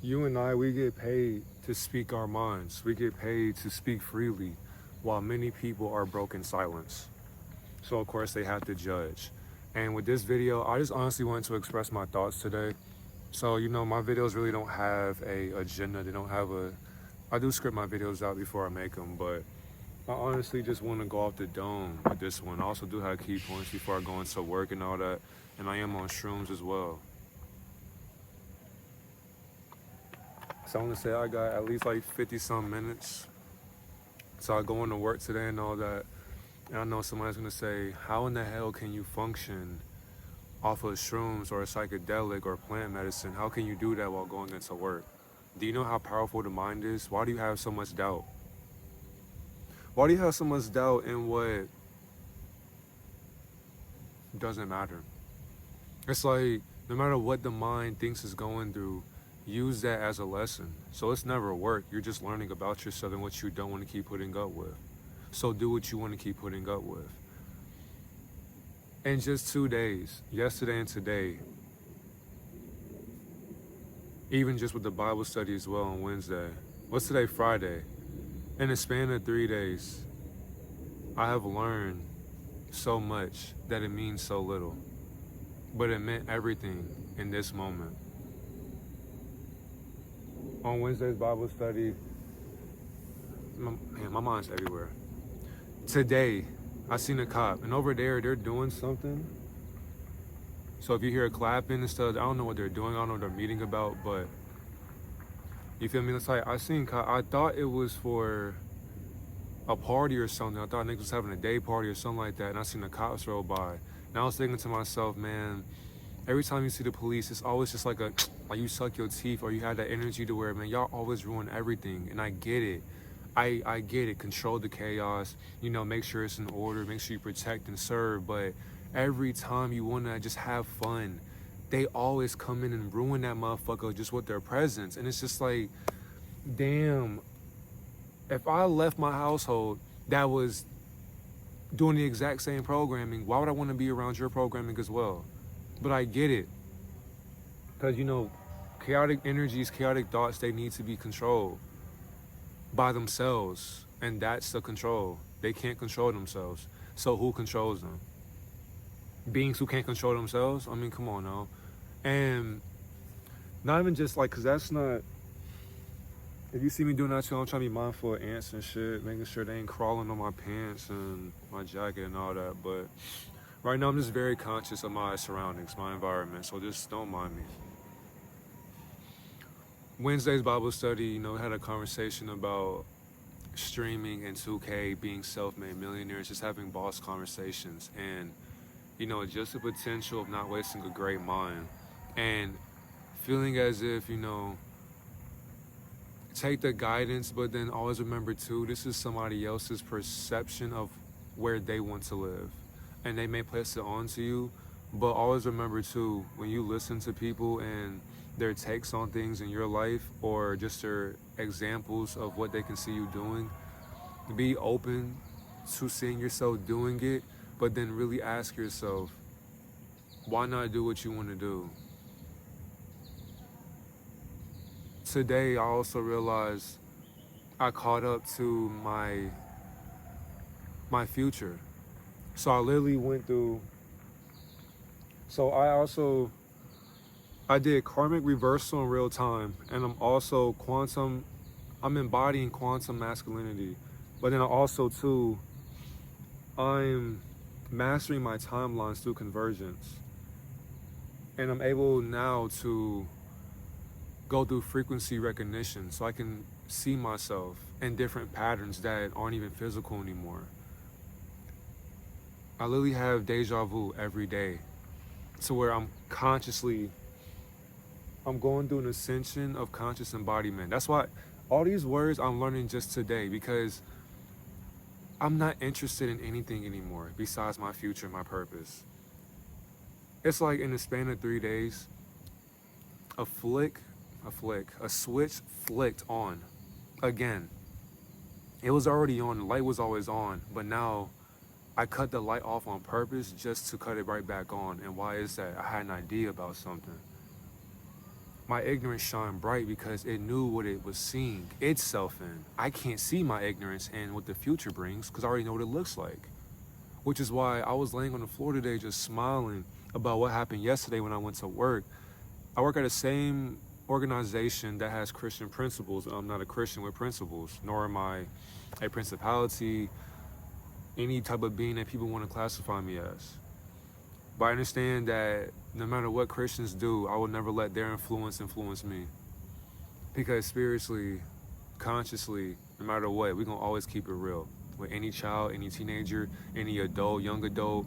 You and I, we get paid to speak our minds. We get paid to speak freely, while many people are broken silence. So of course they have to judge. And with this video, I just honestly wanted to express my thoughts today. So, my videos really don't have a agenda. They don't have I do script my videos out before I make them, but I honestly just want to go off the dome with this one. I also do have key points before I go into work and all that. And I am on shrooms as well. So I'm gonna say I got at least like 50 some minutes. So I go into work today and all that. And I know somebody's gonna say, how in the hell can you function off of shrooms or a psychedelic or plant medicine? How can you do that while going into work? Do you know how powerful the mind is? Why do you have so much doubt? Why do you have so much doubt in what doesn't matter? It's like, no matter what the mind thinks is going through, use that as a lesson. So it's never work. You're just learning about yourself and what you don't want to keep putting up with. So do what you want to keep putting up with. In just 2 days, yesterday and today, even just with the Bible study as well on Wednesday. What's today? Friday. In the span of 3 days, I have learned so much that it means so little. But it meant everything in this moment. On Wednesday's Bible study, my mind's everywhere. Today, I seen a cop, and over there, they're doing something. So if you hear clapping and stuff, I don't know what they're doing. I don't know what they're meeting about, but you feel me? It's like, I thought it was for a party or something. I thought niggas was having a day party or something like that, and I seen the cops roll by. And I was thinking to myself, man, every time you see the police, it's always just like you suck your teeth, or you have that energy to where, man, y'all always ruin everything. And I get it. I get it. Control the chaos, make sure it's in order, make sure you protect and serve. But every time you want to just have fun, they always come in and ruin that motherfucker just with their presence. And it's just like, damn, if I left my household that was doing the exact same programming, why would I want to be around your programming as well? But I get it. Because, chaotic energies, chaotic thoughts, they need to be controlled by themselves. And that's the control. They can't control themselves. So who controls them? Beings who can't control themselves? I mean, come on now. And not even just because that's not, if you see me doing that too, I'm trying to be mindful of ants and shit, making sure they ain't crawling on my pants and my jacket and all that. But right now I'm just very conscious of my surroundings, my environment, so just don't mind me. Wednesday's Bible study, had a conversation about streaming and 2K, being self-made millionaires, just having boss conversations, and just the potential of not wasting a great mind, and feeling as if, take the guidance, but then always remember too, this is somebody else's perception of where they want to live, and they may place it onto you, but always remember too, when you listen to people and their takes on things in your life, or just their examples of what they can see you doing, be open to seeing yourself doing it, but then really ask yourself, why not do what you want to do? Today, I also realized I caught up to my future. So I literally went through, I did karmic reversal in real time, and I'm embodying quantum masculinity. But then I'm mastering my timelines through convergence. And I'm able now to go through frequency recognition, so I can see myself in different patterns that aren't even physical anymore. I literally have deja vu every day, to where I'm going through an ascension of conscious embodiment. That's why all these words I'm learning just today, because I'm not interested in anything anymore besides my future and my purpose. It's like in the span of 3 days, a switch flicked on again. It was already on, the light was always on, but now I cut the light off on purpose just to cut it right back on. And why is that? I had an idea about something. My ignorance shined bright because it knew what it was seeing itself in. I can't see my ignorance and what the future brings because I already know what it looks like. Which is why I was laying on the floor today just smiling about what happened yesterday when I went to work. I work at the same organization that has Christian principles. I'm not a Christian with principles, nor am I a principality, any type of being that people want to classify me as. But I understand that no matter what Christians do, I will never let their influence me. Because spiritually, consciously, no matter what, we're going to always keep it real. With any child, any teenager, any adult, young adult,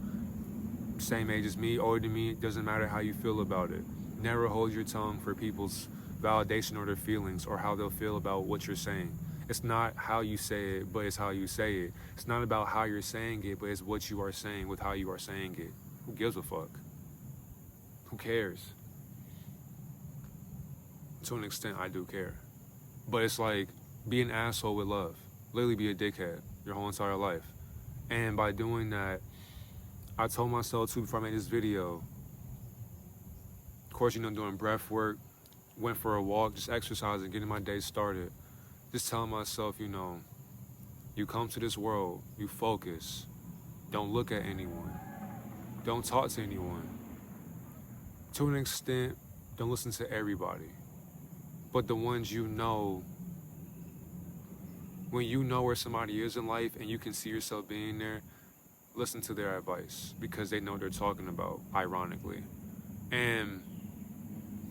same age as me, older than me, it doesn't matter how you feel about it. Never hold your tongue for people's validation or their feelings or how they'll feel about what you're saying. It's not how you say it, but it's how you say it. It's not about how you're saying it, but it's what you are saying with how you are saying it. Who gives a fuck? Who cares? To an extent, I do care. But it's like, be an asshole with love. Literally be a dickhead your whole entire life. And by doing that, I told myself too before I made this video, of course, doing breath work, went for a walk, just exercising, getting my day started. Just telling myself, you come to this world, you focus, don't look at anyone, don't talk to anyone. To an extent, don't listen to everybody. But the ones when you know where somebody is in life and you can see yourself being there, listen to their advice because they know what they're talking about, ironically. And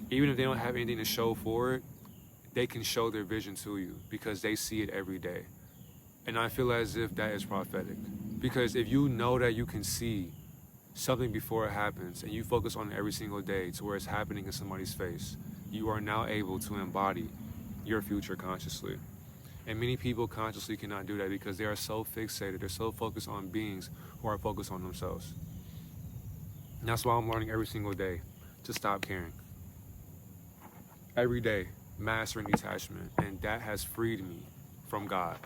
even if they don't have anything to show for it, they can show their vision to you because they see it every day. And I feel as if that is prophetic. Because if you know that you can see something before it happens and you focus on it every single day to where it's happening in somebody's face, you are now able to embody your future consciously. And many people consciously cannot do that because they are so fixated, they're so focused on beings who are focused on themselves. And that's why I'm learning every single day to stop caring. Every day, mastering detachment, and that has freed me from God.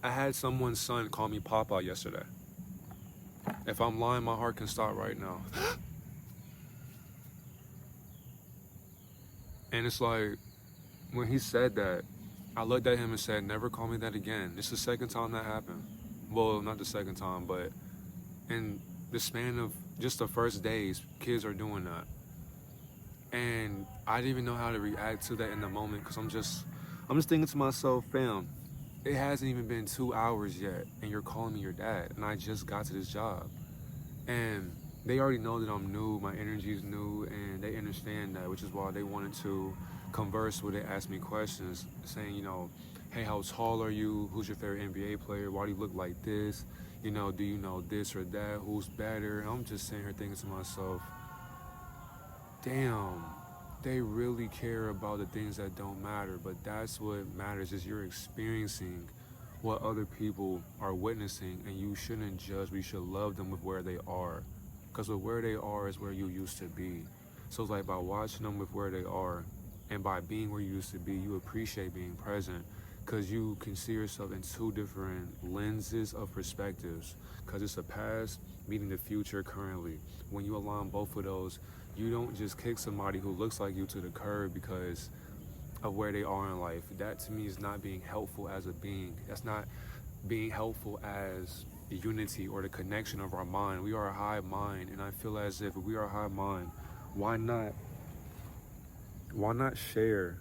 I had someone's son call me Papa yesterday. If I'm lying, my heart can stop right now. And it's like, when he said that, I looked at him and said, never call me that again. It's the second time that happened. Well, not the second time, but in the span of just the first days, kids are doing that. And I didn't even know how to react to that in the moment because I'm just thinking to myself, fam, it hasn't even been 2 hours yet and you're calling me your dad and I just got to this job. And they already know that I'm new, my energy is new, and they understand that, which is why they wanted to converse with it, ask me questions, saying, hey, how tall are you? Who's your favorite NBA player? Why do you look like this? Do you know this or that? Who's better? And I'm just sitting here thinking to myself, damn, they really care about the things that don't matter, but that's what matters is you're experiencing what other people are witnessing, and you shouldn't judge, but you should love them with where they are. Because with where they are is where you used to be. So it's like by watching them with where they are and by being where you used to be, you appreciate being present because you can see yourself in two different lenses of perspectives because it's a past meeting the future currently. When you align both of those, you don't just kick somebody who looks like you to the curb because of where they are in life. That to me is not being helpful as a being. That's not being helpful as the unity or the connection of our mind. We are a hive mind, and I feel as if we are a hive mind, why not share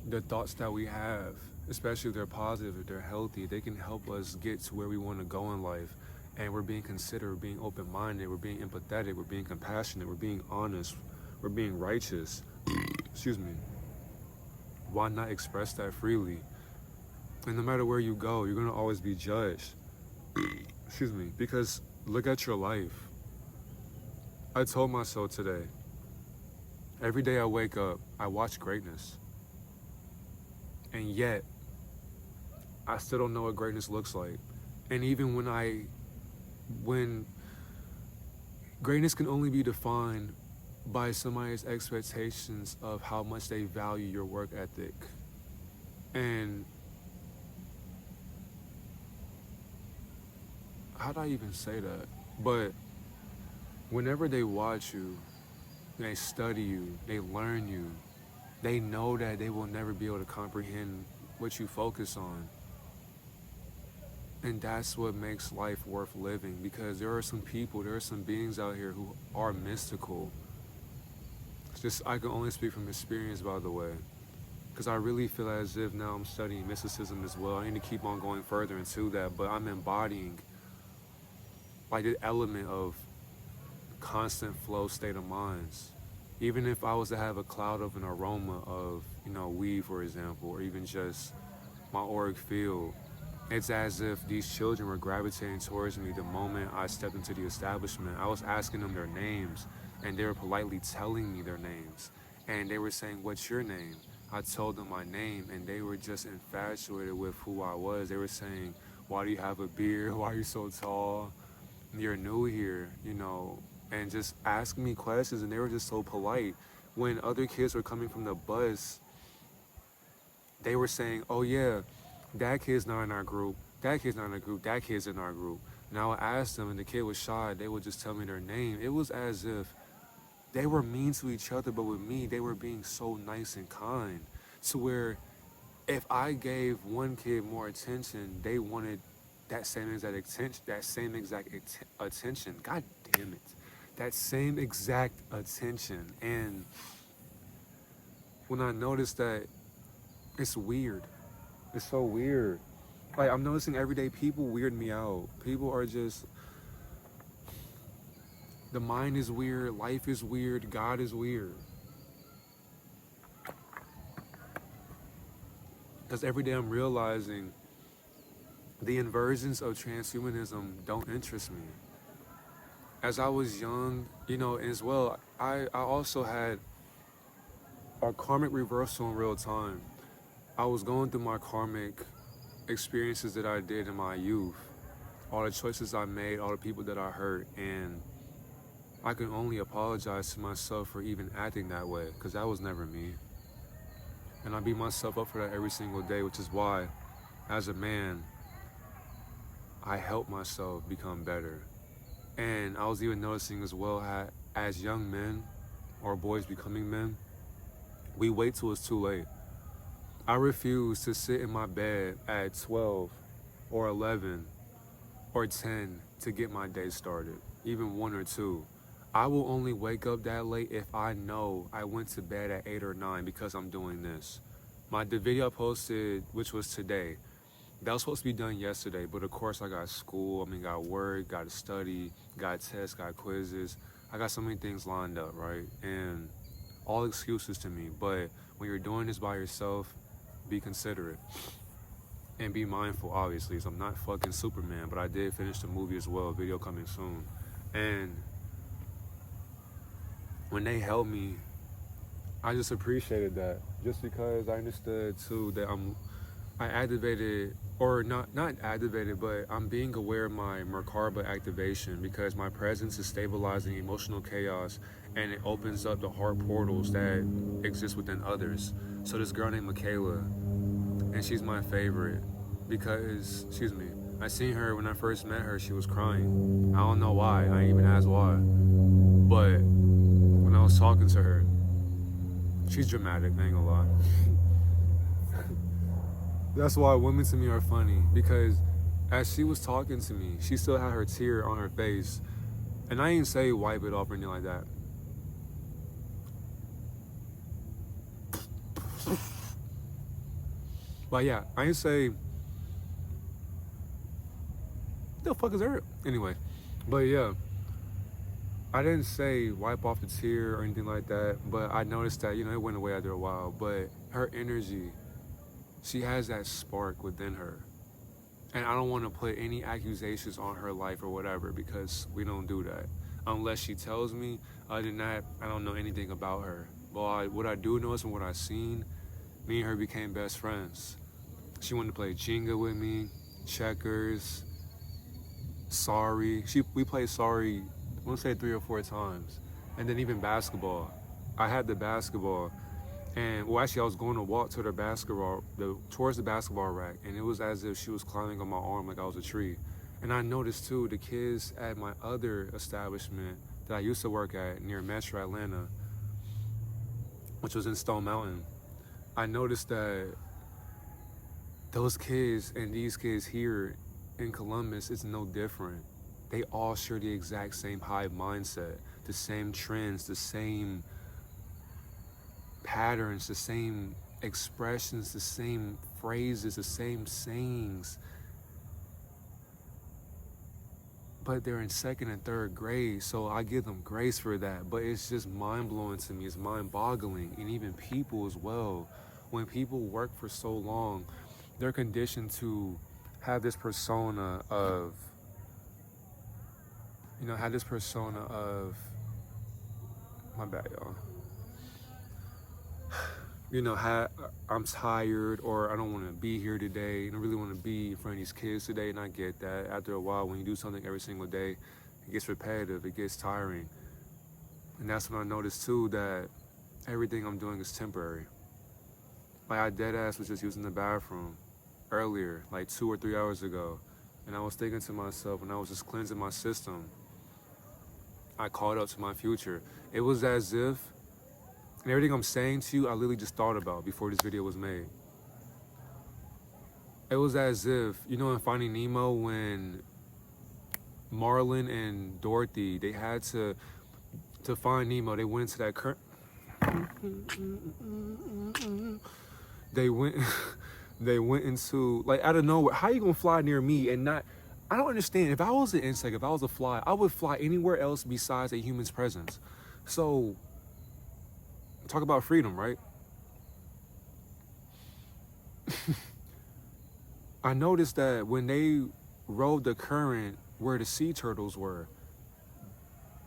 the thoughts that we have, especially if they're positive, if they're healthy. They can help us get to where we want to go in life. And we're being considerate, we're being open-minded, we're being empathetic, we're being compassionate, we're being honest, we're being righteous. Excuse me. Why not express that freely? And no matter where you go, you're going to always be judged. Excuse me. Because look at your life. I told myself today, every day I wake up, I watch greatness. And yet, I still don't know what greatness looks like. And even when greatness can only be defined by somebody's expectations of how much they value your work ethic. And how do I even say that? But whenever they watch you, they study you, they learn you, they know that they will never be able to comprehend what you focus on. And that's what makes life worth living, because there are some people, there are some beings out here who are mystical. It's just, I can only speak from experience, by the way, because I really feel as if now I'm studying mysticism as well. I need to keep on going further into that, but I'm embodying like the element of constant flow state of minds. Even if I was to have a cloud of an aroma of, weed, for example, or even just my auric field, it's as if these children were gravitating towards me the moment I stepped into the establishment. I was asking them their names, and they were politely telling me their names. And they were saying, "What's your name?" I told them my name, and they were just infatuated with who I was. They were saying, "Why do you have a beard? Why are you so tall? You're new here," and just asking me questions, and they were just so polite. When other kids were coming from the bus, they were saying, "Oh yeah, that kid's not in our group, that kid's not in our group, that kid's in our group." And I would ask them, and the kid was shy, they would just tell me their name. It was as if they were mean to each other, but with me, they were being so nice and kind. To where if I gave one kid more attention, they wanted that same exact attention. God damn it. That same exact attention. And when I noticed that, it's weird. It's so weird. Like, I'm noticing everyday people weird me out. People are just, the mind is weird, life is weird, God is weird. Because every day I'm realizing the inversions of transhumanism don't interest me. As I was young, as well, I also had a karmic reversal in real time. I was going through my karmic experiences that I did in my youth, all the choices I made, all the people that I hurt, and I can only apologize to myself for even acting that way, because that was never me. And I beat myself up for that every single day, which is why, as a man, I help myself become better. And I was even noticing as well how, as young men, or boys becoming men, we wait till it's too late. I refuse to sit in my bed at 12 or 11 or 10 to get my day started, even 1 or 2. I will only wake up that late if I know I went to bed at 8 or 9 because I'm doing this. The video I posted, which was today, that was supposed to be done yesterday, but of course I got school, got work, got to study, got tests, got quizzes. I got so many things lined up, right? And all excuses to me, but when you're doing this by yourself, be considerate. And be mindful, obviously, so I'm not fucking Superman, but I did finish the movie as well, video coming soon. And when they helped me, I just appreciated that, just because I understood too that I activated, or not activated, but I'm being aware of my Merkaba activation, because my presence is stabilizing emotional chaos, and it opens up the heart portals that exist within others. So this girl named Michaela, and she's my favorite because, I seen her when I first met her, she was crying. I don't know why, I ain't even asked why. But when I was talking to her, she's dramatic, I ain't gonna lie. That's why women to me are funny, because as she was talking to me, she still had her tear on her face. And I ain't say wipe it off or anything like that. But yeah, I ain't say, the fuck is her? Anyway, but yeah, I didn't say wipe off the tear or anything like that, but I noticed that, it went away after a while. But her energy, she has that spark within her. And I don't want to put any accusations on her life or whatever, because we don't do that. Unless she tells me. Other than that, I don't know anything about her. But what I do know is, from what I've seen, me and her became best friends. She wanted to play Jenga with me, checkers, Sorry. We played Sorry, I want to say 3 or 4 times. And then even basketball. I had the basketball. And, well, actually, I was going to walk to towards the basketball rack. And it was as if she was climbing on my arm like I was a tree. And I noticed, too, the kids at my other establishment, that I used to work at near Metro Atlanta, which was in Stone Mountain, I noticed that those kids and these kids here in Columbus is no different. They all share the exact same hive mindset, the same trends, the same patterns, the same expressions, the same phrases, the same sayings. But they're in second and third grade, so I give them grace for that. But it's just mind-blowing to me. It's mind-boggling. And even people as well. When people work for so long, they're conditioned to have this persona of, my bad, y'all. I'm tired, or I don't want to be here today, and I really want to be in front of these kids today, and I get that. After a while, when you do something every single day, it gets repetitive, it gets tiring. And that's when I noticed too that everything I'm doing is temporary. Like, I deadass was just using the bathroom earlier, like 2 or 3 hours ago, and I was thinking to myself, when I was just cleansing my system, I called up to my future. It was as if, and everything I'm saying to you, I literally just thought about before this video was made. It was as if, in Finding Nemo, when Marlin and Dorothy, they had to find Nemo, they went into that current. They went into, like, out of nowhere. How you gonna fly near me and not? I don't understand. If I was an insect, if I was a fly, I would fly anywhere else besides a human's presence. So, talk about freedom, right? I noticed that when they rode the current where the sea turtles were,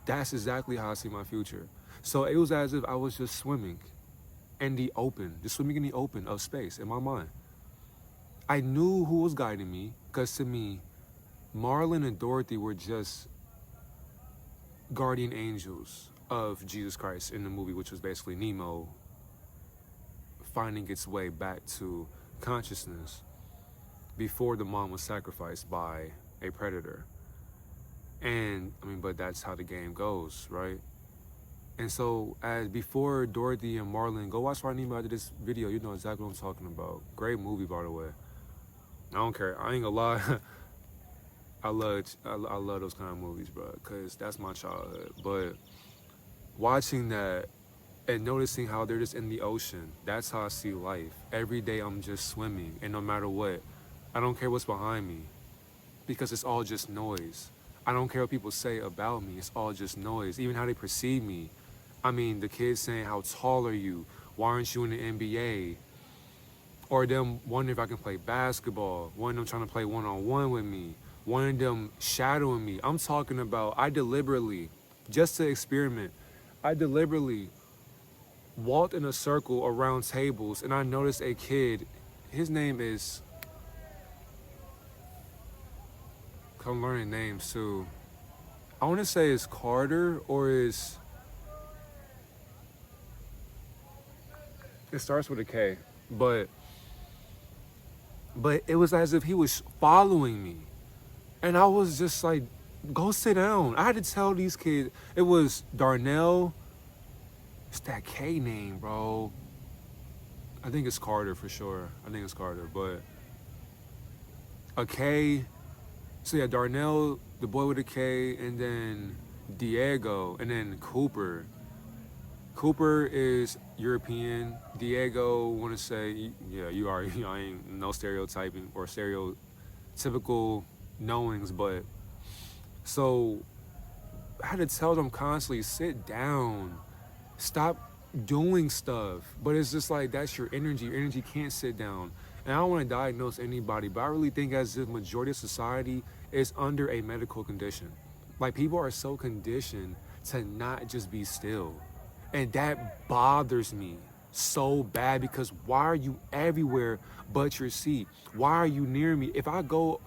that's exactly how I see my future. So it was as if I was just swimming in the open, just swimming in the open of space in my mind. I knew who was guiding me, because to me, Marlin and Dorothy were just guardian angels of Jesus Christ in the movie, which was basically Nemo finding its way back to consciousness before the mom was sacrificed by a predator. And but that's how the game goes, right? And so, as before Dorothy and Marlin, go watch Finding Nemo after this video, you know exactly what I'm talking about. Great movie, by the way. I don't care. I ain't gonna lie. I love those kind of movies, bro, because that's my childhood. But watching that and noticing how they're just in the ocean, that's how I see life. Every day I'm just swimming, and no matter what, I don't care what's behind me, because it's all just noise. I don't care what people say about me, it's all just noise. Even how they perceive me. The kids saying, how tall are you? Why aren't you in the NBA? Or them wondering if I can play basketball. One of them trying to play one-on-one with me. One of them shadowing me. I'm talking about, I deliberately, just to experiment, I deliberately walked in a circle around tables, and I noticed a kid, his name is, I'm learning names too. I want to say it's Carter, or it starts with a K, but it was as if he was following me. And I was just like, go sit down. I had to tell these kids, it was Darnell, it's that K name, bro. I think it's Carter for sure. But a K, so yeah, Darnell, the boy with a K, and then Diego, and then Cooper. Cooper is European. Diego, want to say, yeah, I ain't no stereotyping or stereotypical knowings, but so I had to tell them constantly, sit down, stop doing stuff. But it's just like, that's your energy can't sit down. And I don't want to diagnose anybody, but I really think as the majority of society is under a medical condition. Like, people are so conditioned to not just be still. And that bothers me so bad, because why are you everywhere but your seat? Why are you near me? If I go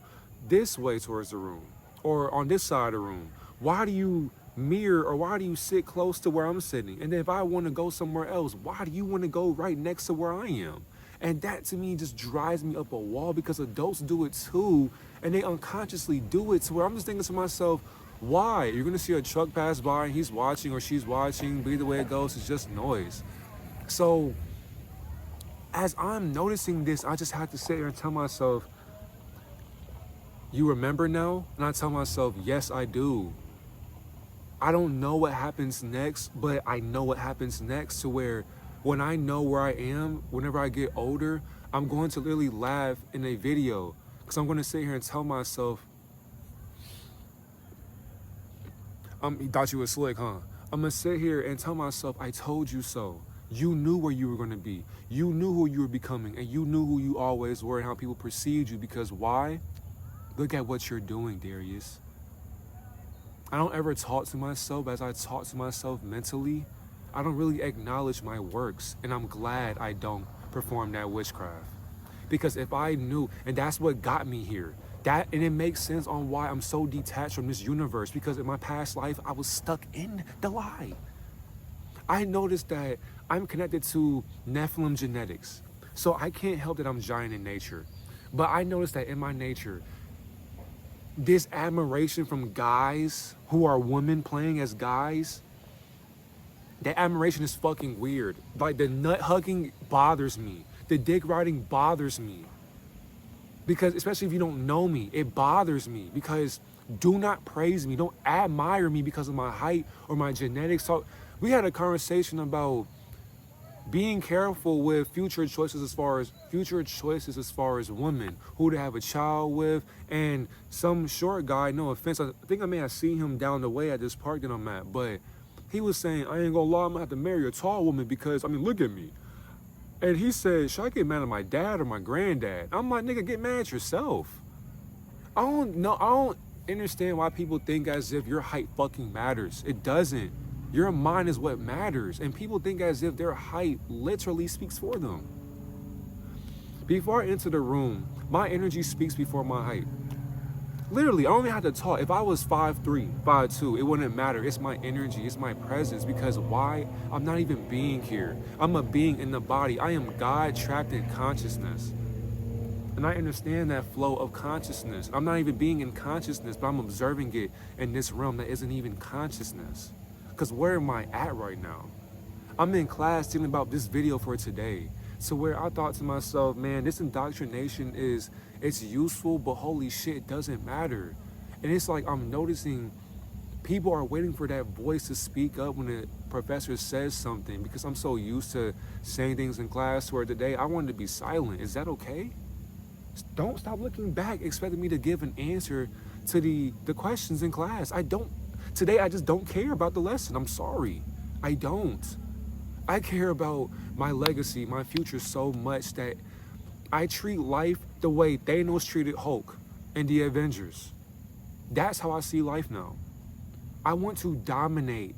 this way towards the room, or on this side of the room, why do you mirror, or why do you sit close to where I'm sitting? And then if I want to go somewhere else, why do you want to go right next to where I am? And that to me just drives me up a wall, because adults do it too, and they unconsciously do it to where I'm just thinking to myself, Why? You're gonna see a truck pass by and he's watching or she's watching, but either way it goes, it's just noise. So as I'm noticing this, I just have to sit here and tell myself, you remember now? And I tell myself, yes, I do. I don't know what happens next, but I know what happens next, to where when I know where I am, whenever I get older, I'm going to literally laugh in a video, because I'm going to sit here and tell myself, you thought you was slick, huh? I'm going to sit here and tell myself, I told you so. You knew where you were going to be. You knew who you were becoming, and you knew who you always were and how people perceived you, because why? Look at what you're doing, Darius. I don't ever talk to myself as I talk to myself mentally. I don't really acknowledge my works, and I'm glad I don't perform that witchcraft. Because if I knew, and that's what got me here, and it makes sense on why I'm so detached from this universe, because in my past life, I was stuck in the lie. I noticed that I'm connected to Nephilim genetics, so I can't help that I'm giant in nature. But I noticed that in my nature, this admiration from guys who are women playing as guys, that admiration is fucking weird. Like, the nut hugging bothers me. The dick riding bothers me. Because, especially if you don't know me, it bothers me. Because do not praise me. Don't admire me because of my height or my genetics. So we had a conversation about being careful with future choices as far as women, who to have a child with. And some short guy, no offense, I think I may have seen him down the way at this park that I'm at, but he was saying, I ain't gonna lie, I'm gonna have to marry a tall woman because, I mean, look at me. And he said, should I get mad at my dad or my granddad? I'm like, nigga, get mad at yourself. I don't understand why people think as if your height fucking matters. It doesn't. Your mind is what matters, and people think as if their height literally speaks for them. Before I enter the room, my energy speaks before my height. Literally, I don't even have to talk. If I was 5'3", 5'2", it wouldn't matter. It's my energy, it's my presence, because why? I'm not even being here. I'm a being in the body. I am God trapped in consciousness. And I understand that flow of consciousness. I'm not even being in consciousness, but I'm observing it in this realm that isn't even consciousness. Because where am I at right now? I'm in class thinking about this video for today. So where I thought to myself, man, this indoctrination it's useful, but holy shit, it doesn't matter. And it's like I'm noticing people are waiting for that voice to speak up when the professor says something, because I'm so used to saying things in class where today I wanted to be silent. Is that okay? Don't stop looking back expecting me to give an answer to the questions in class. Today I just don't care about the lesson. I'm sorry. I don't. I care about my legacy, my future so much that I treat life the way Thanos treated Hulk in the Avengers. That's how I see life now. I want to dominate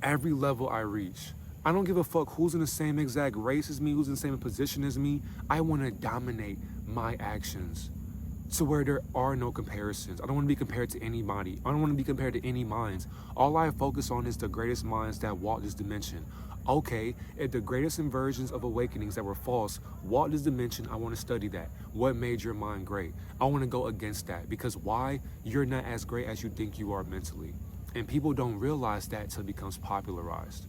every level I reach. I don't give a fuck who's in the same exact race as me, who's in the same position as me. I want to dominate my actions to where there are no comparisons. I don't want to be compared to anybody. I don't want to be compared to any minds. All I focus on is the greatest minds that walk this dimension. Okay, if the greatest inversions of awakenings that were false walk this dimension, I want to study that. What made your mind great? I want to go against that, because why? You're not as great as you think you are mentally. And people don't realize that until it becomes popularized.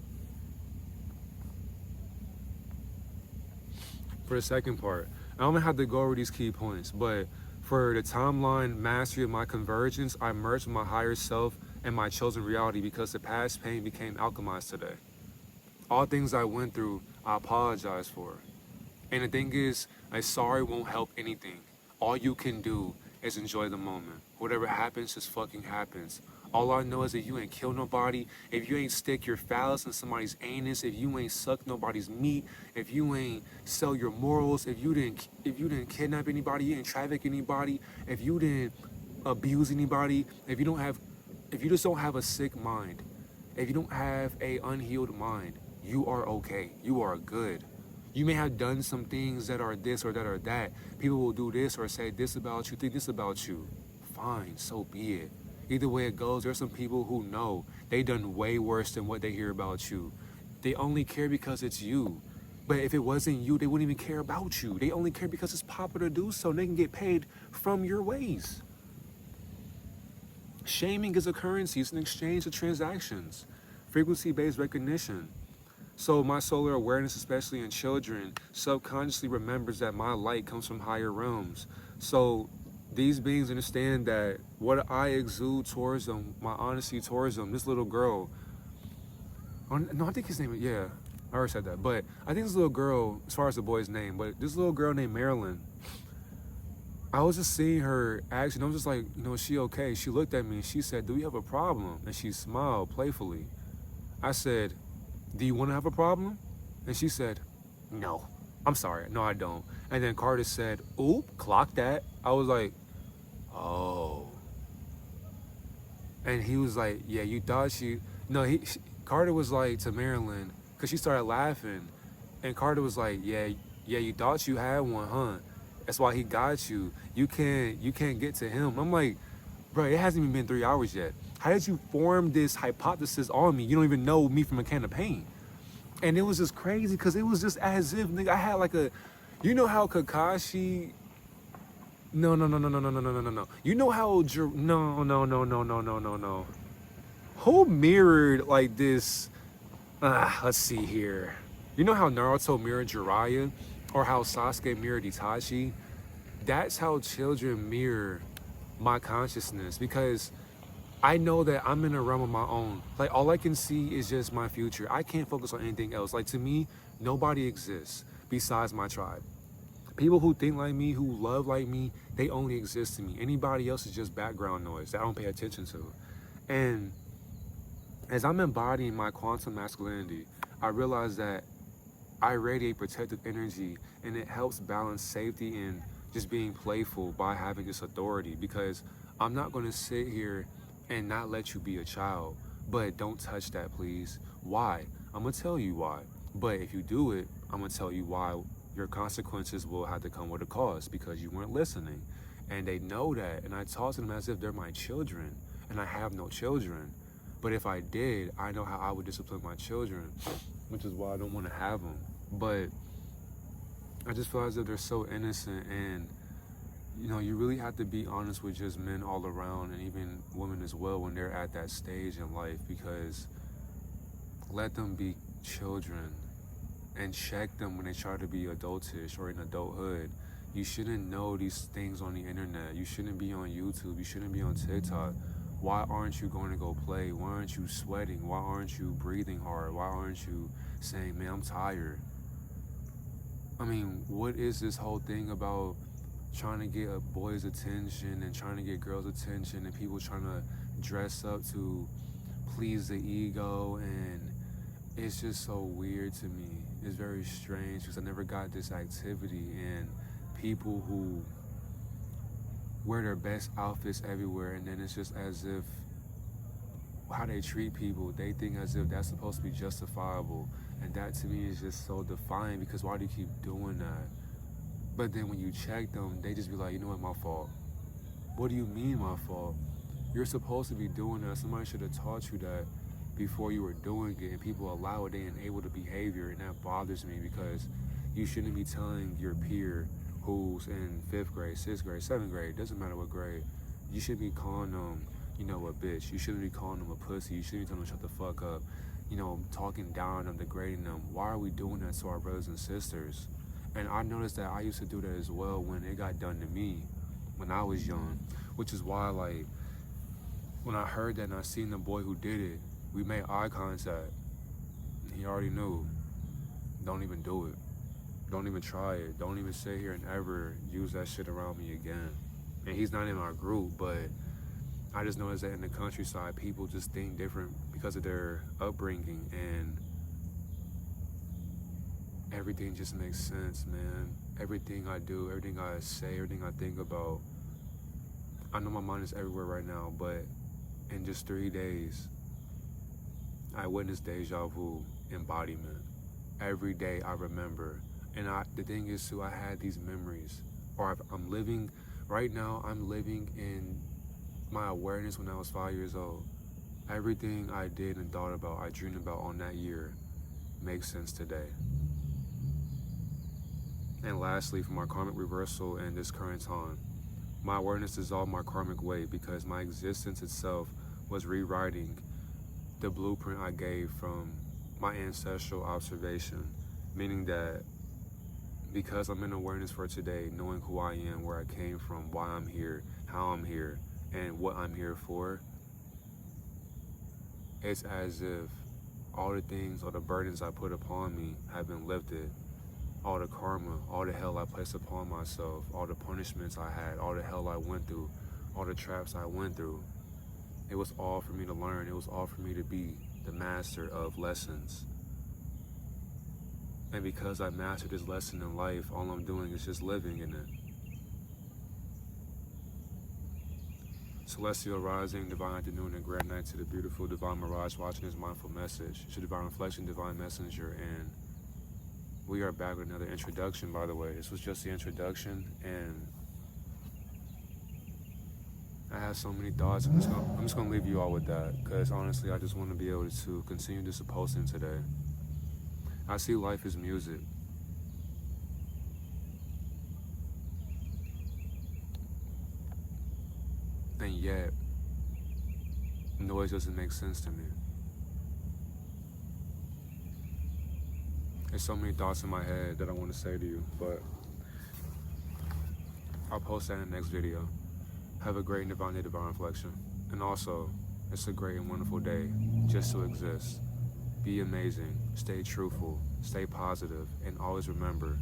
For the second part, I'm gonna have to go over these key points, but for the timeline mastery of my convergence, I merged with my higher self and my chosen reality, because the past pain became alchemized today. All things I went through, I apologize for. And the thing is, a sorry won't help anything. All you can do is enjoy the moment. Whatever happens, just fucking happens. All I know is that you ain't kill nobody, if you ain't stick your phallus in somebody's anus, if you ain't suck nobody's meat, if you ain't sell your morals, if you didn't kidnap anybody, you didn't traffic anybody, if you didn't abuse anybody, if you just don't have a sick mind, if you don't have a unhealed mind, you are okay. You are good. You may have done some things that are this or that or that. People will do this or say this about you, think this about you. Fine, so be it. Either way it goes, there's some people who know they done way worse than what they hear about you. They only care because it's you. But if it wasn't you, they wouldn't even care about you. They only care because it's popular to do so, and they can get paid from your ways. Shaming is a currency. It's an exchange of transactions. Frequency-based recognition. So my solar awareness, especially in children, subconsciously remembers that my light comes from higher realms. So these beings understand that what I exude towards them, my honesty towards them, this little girl, no, I think his name, yeah, I already said that. But I think this little girl, as far as the boy's name, but this little girl named Marilyn, I was just seeing her action. I was just like, is she okay? She looked at me and she said, do we have a problem? And she smiled playfully. I said, do you want to have a problem? And she said, no. I'm sorry. No, I don't. And then Carter said, oop, clock that. I was like, oh. And he was like, yeah, you thought Carter was like to Marilyn, because she started laughing. And Carter was like, yeah, you thought you had one, huh? That's why he got you. You can't get to him. I'm like, bro, it hasn't even been 3 hours yet. How did you form this hypothesis on me? You don't even know me from a can of paint. And it was just crazy because it was just as if, nigga, I had like you know how Kakashi, no. You know how, no. Who mirrored like this, let's see here. You know how Naruto mirrored Jiraiya? Or how Sasuke mirrored Itachi? That's how children mirror my consciousness, because I know that I'm in a realm of my own. Like, all I can see is just my future. I can't focus on anything else. Like, to me, nobody exists besides my tribe. People who think like me, who love like me, they only exist to me. Anybody else is just background noise that I don't pay attention to. And as I'm embodying my quantum masculinity, I realize that I radiate protective energy, and it helps balance safety and just being playful by having this authority, because I'm not going to sit here and not let you be a child. But don't touch that, please. Why? I'm going to tell you why. But if you do it, I'm going to tell you why your consequences will have to come with a cost, because you weren't listening. And they know that. And I talk to them as if they're my children, and I have no children. But if I did, I know how I would discipline my children, which is why I don't want to have them. But I just feel as if they're so innocent, and you really have to be honest with just men all around, and even women as well, when they're at that stage in life, because let them be children and check them when they try to be adultish or in adulthood. You shouldn't know these things on the internet. You shouldn't be on YouTube. You shouldn't be on TikTok. Why aren't you going to go play? Why aren't you sweating? Why aren't you breathing hard? Why aren't you saying, man, I'm tired? I mean, what is this whole thing about trying to get a boy's attention and trying to get girls' attention, and people trying to dress up to please the ego? And it's just so weird to me. It's very strange, because I never got this activity. And people who wear their best outfits everywhere, and then it's just as if how they treat people, they think as if that's supposed to be justifiable. And that to me is just so defiant, because why do you keep doing that? But then when you check them, they just be like, you know what, my fault. What do you mean my fault? You're supposed to be doing that. Somebody should have taught you that before you were doing it, and people allow it, they enable the behavior, and that bothers me, because you shouldn't be telling your peer who's in 5th grade, 6th grade, 7th grade, doesn't matter what grade, you should be calling them, a bitch. You shouldn't be calling them a pussy. You shouldn't be telling them shut the fuck up, talking down on them, degrading them. Why are we doing that to our brothers and sisters? And I noticed that I used to do that as well when it got done to me when I was young, which is why, like, when I heard that and I seen the boy who did it, we made eye contact. He already knew. Don't even do it. Don't even try it. Don't even sit here and ever use that shit around me again. And he's not in our group, but I just noticed that in the countryside, people just think different because of their upbringing, and everything just makes sense, man. Everything I do, everything I say, everything I think about, I know my mind is everywhere right now, but in just 3 days, I witnessed deja vu embodiment. Every day I remember. And the thing is too, I had these memories, or I'm living, right now I'm living in my awareness when I was 5 years old. Everything I did and thought about, I dreamed about on that year, makes sense today. And lastly, from our karmic reversal in this current time, My awareness dissolved my karmic weight because my existence itself was rewriting the blueprint I gave from my ancestral observation, meaning that because I'm in awareness for today, knowing who I am, where I came from, why I'm here, how I'm here, and what I'm here for, it's as if all the things or the burdens I put upon me have been lifted. All the karma, all the hell I placed upon myself, all the punishments I had, all the hell I went through, all the traps I went through, it was all for me to learn. It was all for me to be the master of lessons. And because I mastered this lesson in life, all I'm doing is just living in it. Celestial rising, divine afternoon, and grand night to the beautiful divine mirage watching this mindful message. It's your divine reflection, divine messenger, and we are back with another introduction, by the way. This was just the introduction, and I have so many thoughts. I'm just gonna leave you all with that, because honestly, I just want to be able to continue this posting today. I see life as music. And yet, noise doesn't make sense to me. There's so many thoughts in my head that I want to say to you, but I'll post that in the next video. Have a great and divine day, divine reflection. And also, it's a great and wonderful day just to exist. Be amazing, stay truthful, stay positive, and always remember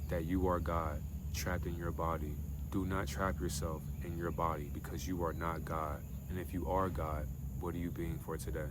that you are God, trapped in your body. Do not trap yourself in your body because you are not God. And if you are God, what are you being for today?